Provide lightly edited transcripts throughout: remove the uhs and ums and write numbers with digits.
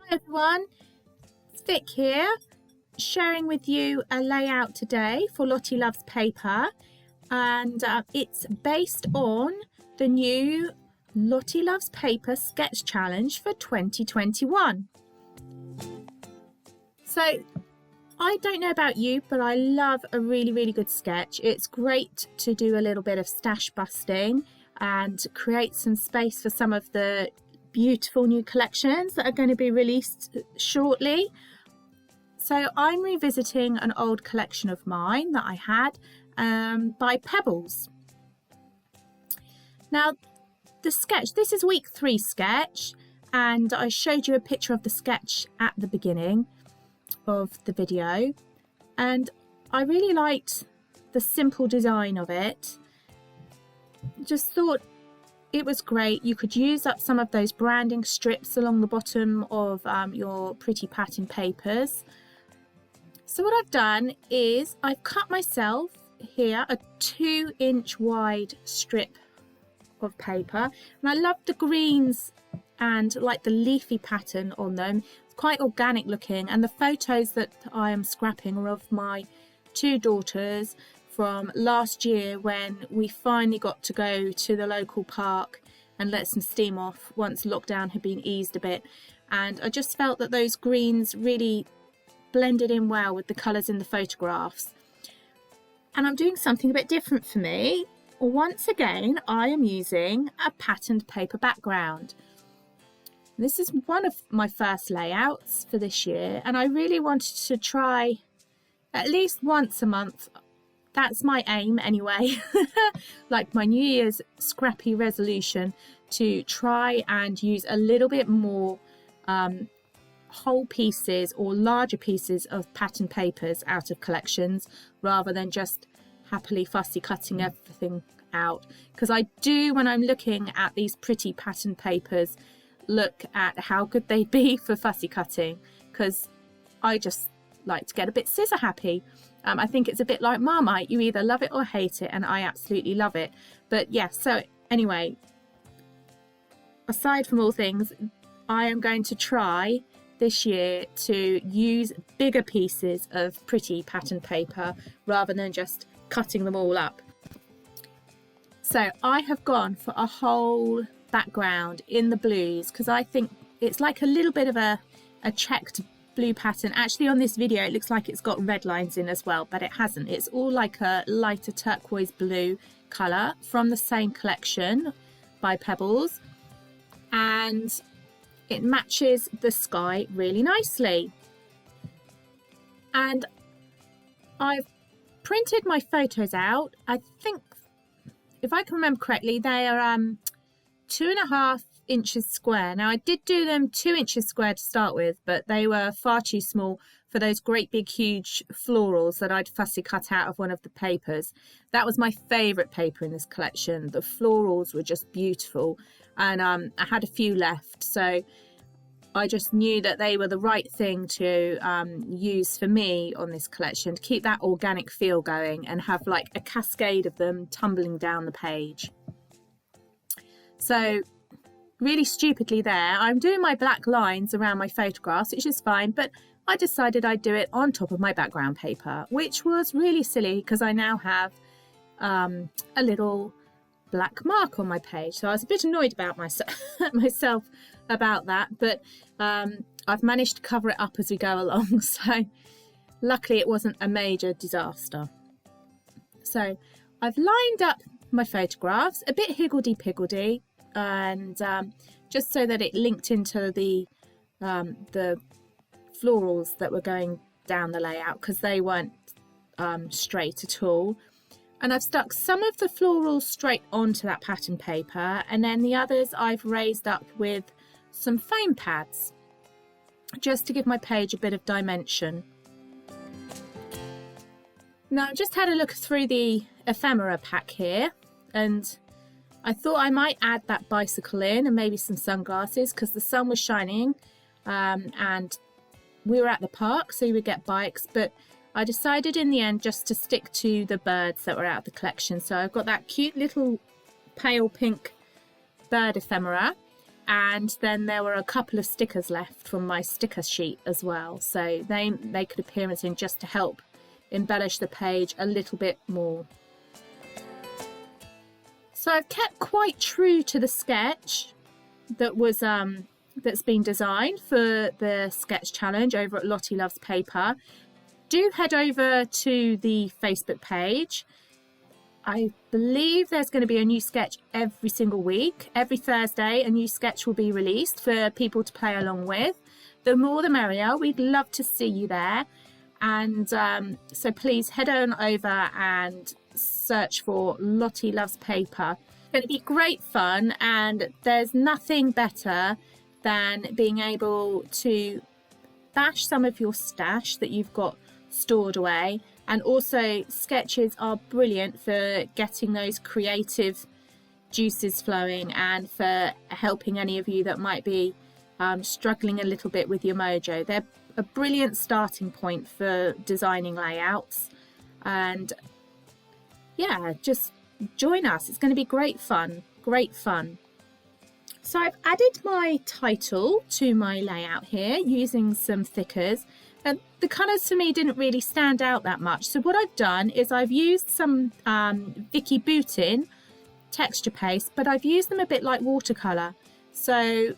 Hi everyone, it's Vic here, sharing with you a layout today for Lottie Loves Paper, and it's based on the new Lottie Loves Paper Sketch Challenge for 2021. So I don't know about you, but I love a really good sketch. It's great to do a little bit of stash busting and create some space for some of the beautiful new collections that are going to be released shortly. So I'm revisiting an old collection of mine that I had by Pebbles. Now the sketch, this is week 3 sketch, and I showed you a picture of the sketch at the beginning of the video, and I really liked the simple design of it. Just thought it was great. You could use up some of those branding strips along the bottom of your pretty pattern papers. So what I've done is I've cut myself here a 2-inch wide strip of paper, and I love the greens and like the leafy pattern on them. It's quite organic looking, and the photos that I am scrapping are of my 2 daughters from last year when we finally got to go to the local park and let some steam off once lockdown had been eased a bit. And I just felt that those greens really blended in well with the colours in the photographs. And I'm doing something a bit different for me. Once again, I am using a patterned paper background. This is one of my first layouts for this year, and I really wanted to try at least once a month. That's my aim anyway, like my New Year's scrappy resolution, to try and use a little bit more whole pieces or larger pieces of pattern papers out of collections, rather than just happily fussy cutting everything out. Because I do, when I'm looking at these pretty pattern papers, look at how good they'd be for fussy cutting, because I just like to get a bit scissor happy. I think it's a bit like Marmite, you either love it or hate it, and I absolutely love it. But yeah, so anyway, aside from all things, I am going to try this year to use bigger pieces of pretty pattern paper rather than just cutting them all up. So I have gone for a whole background in the blues, because I think it's like a little bit of a checked blue pattern. Actually, on this video it looks like it's got red lines in as well, but it hasn't. It's all like a lighter turquoise blue colour from the same collection by Pebbles, and it matches the sky really nicely. And I've printed my photos out. I think, if I can remember correctly, they are 2.5 inches square. Now I did do them 2 inches square to start with, but they were far too small for those great big huge florals that I'd fussy cut out of one of the papers. That was my favourite paper in this collection. The florals were just beautiful, and I had a few left, so I just knew that they were the right thing to use for me on this collection, to keep that organic feel going and have like a cascade of them tumbling down the page. So really stupidly there, I'm doing my black lines around my photographs, which is fine, but I decided I'd do it on top of my background paper, which was really silly because I now have a little black mark on my page. So I was a bit annoyed about myself about that, but I've managed to cover it up as we go along, so luckily it wasn't a major disaster. So I've lined up my photographs a bit higgledy-piggledy, and just so that it linked into the florals that were going down the layout, because they weren't straight at all. And I've stuck some of the florals straight onto that pattern paper, and then the others I've raised up with some foam pads, just to give my page a bit of dimension. Now I've just had a look through the ephemera pack here, and I thought I might add that bicycle in and maybe some sunglasses, because the sun was shining and we were at the park, so you would get bikes, but I decided in the end just to stick to the birds that were out of the collection. So I've got that cute little pale pink bird ephemera, and then there were a couple of stickers left from my sticker sheet as well, so they make an appearance in just to help embellish the page a little bit more. So I've kept quite true to the sketch that was that's been designed for the sketch challenge over at Lottie Loves Paper. Do head over to the Facebook page. I believe there's going to be a new sketch every single week. Every Thursday a new sketch will be released for people to play along with. The more the merrier. We'd love to see you there. And so please head on over and search for Lottie Loves Paper. It's going to be great fun, and there's nothing better than being able to bash some of your stash that you've got stored away. And also sketches are brilliant for getting those creative juices flowing and for helping any of you that might be struggling a little bit with your mojo. They're a brilliant starting point for designing layouts. And yeah, just join us. It's going to be great fun, great fun. So I've added my title to my layout here using some thickers. And the colours to me didn't really stand out that much. So what I've done is I've used some Vicky Boutin texture paste, but I've used them a bit like watercolour. So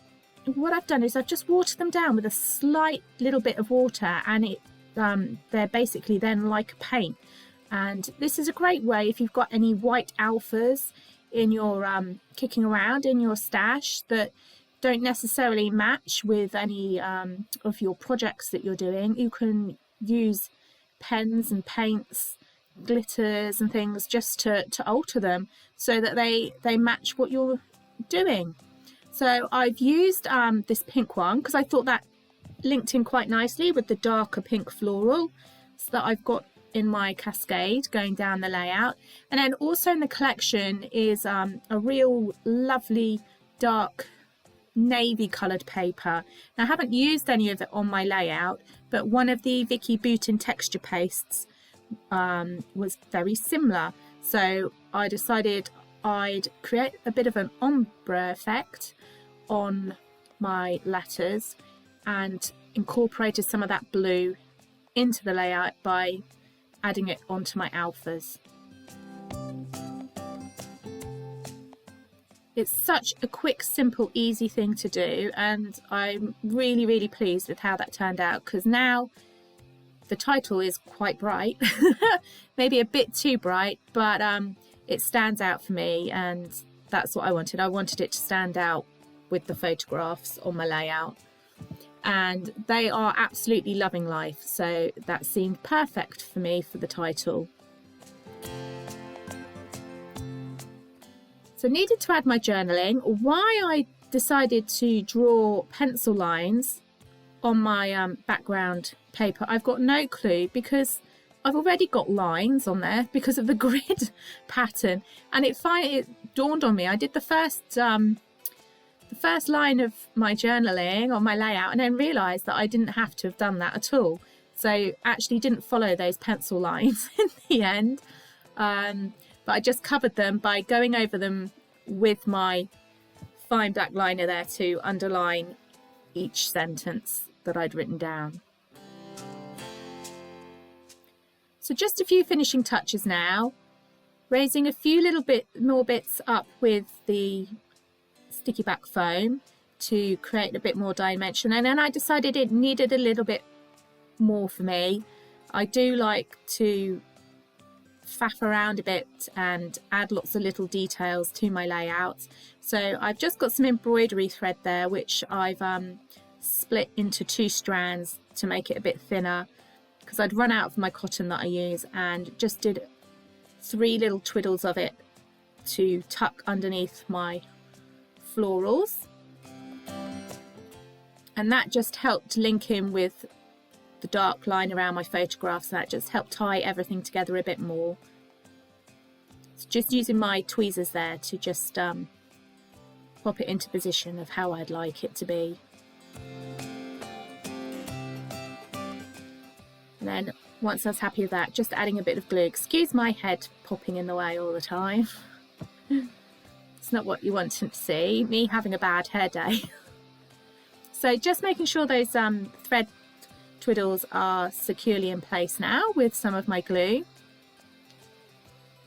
what I've done is I've just watered them down with a slight little bit of water, and they're basically then like a paint. And this is a great way if you've got any white alphas in your kicking around in your stash that don't necessarily match with any of your projects that you're doing. You can use pens and paints, glitters and things just to alter them so that they match what you're doing. So I've used this pink one because I thought that linked in quite nicely with the darker pink floral that I've got in my cascade going down the layout. And then also in the collection is a real lovely dark navy coloured paper. Now, I haven't used any of it on my layout, but one of the Vicky Boutin texture pastes was very similar, so I decided I'd create a bit of an ombre effect on my letters and incorporated some of that blue into the layout by adding it onto my alphas. It's such a quick, simple, easy thing to do, and I'm really, really pleased with how that turned out, because now the title is quite bright, maybe a bit too bright, but it stands out for me, and that's what I wanted. I wanted it to stand out with the photographs on my layout, and they are absolutely loving life, so that seemed perfect for me for the title. So I needed to add my journaling. Why I decided to draw pencil lines on my background paper, I've got no clue, because I've already got lines on there because of the grid pattern. And it dawned on me. I did the first line of my journaling on my layout and then realised that I didn't have to have done that at all. So actually didn't follow those pencil lines in the end. But I just covered them by going over them with my fine black liner there to underline each sentence that I'd written down. So just a few finishing touches now, raising a few little bit more bits up with the sticky back foam to create a bit more dimension, and then I decided it needed a little bit more for me. I do like to faff around a bit and add lots of little details to my layouts. So I've just got some embroidery thread there, which I've split into 2 strands to make it a bit thinner, because I'd run out of my cotton that I use, and just did 3 little twiddles of it to tuck underneath my florals, and that just helped link in with the dark line around my photographs. That just helped tie everything together a bit more. So just using my tweezers there to just pop it into position of how I'd like it to be. And then once I was happy with that, just adding a bit of glue. Excuse my head popping in the way all the time. It's not what you want to see, me having a bad hair day. So just making sure those thread twiddles are securely in place now with some of my glue.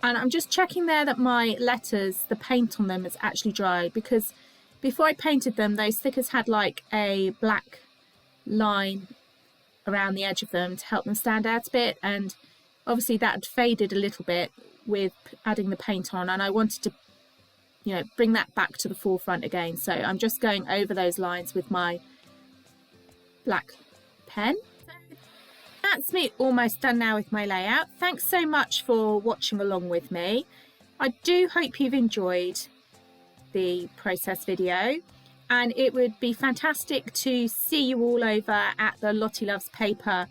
And I'm just checking there that my letters, the paint on them is actually dry, because before I painted them, those stickers had like a black line around the edge of them to help them stand out a bit, and obviously that had faded a little bit with adding the paint on, and I wanted to, you know, bring that back to the forefront again. So I'm just going over those lines with my black pen. That's me almost done now with my layout. Thanks so much for watching along with me. I do hope you've enjoyed the process video, and it would be fantastic to see you all over at the Lottie Loves Paper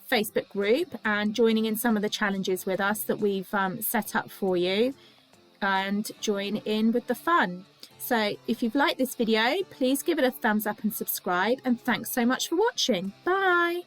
Facebook group and joining in some of the challenges with us that we've set up for you, and join in with the fun. So if you've liked this video, please give it a thumbs up and subscribe, and thanks so much for watching. Bye.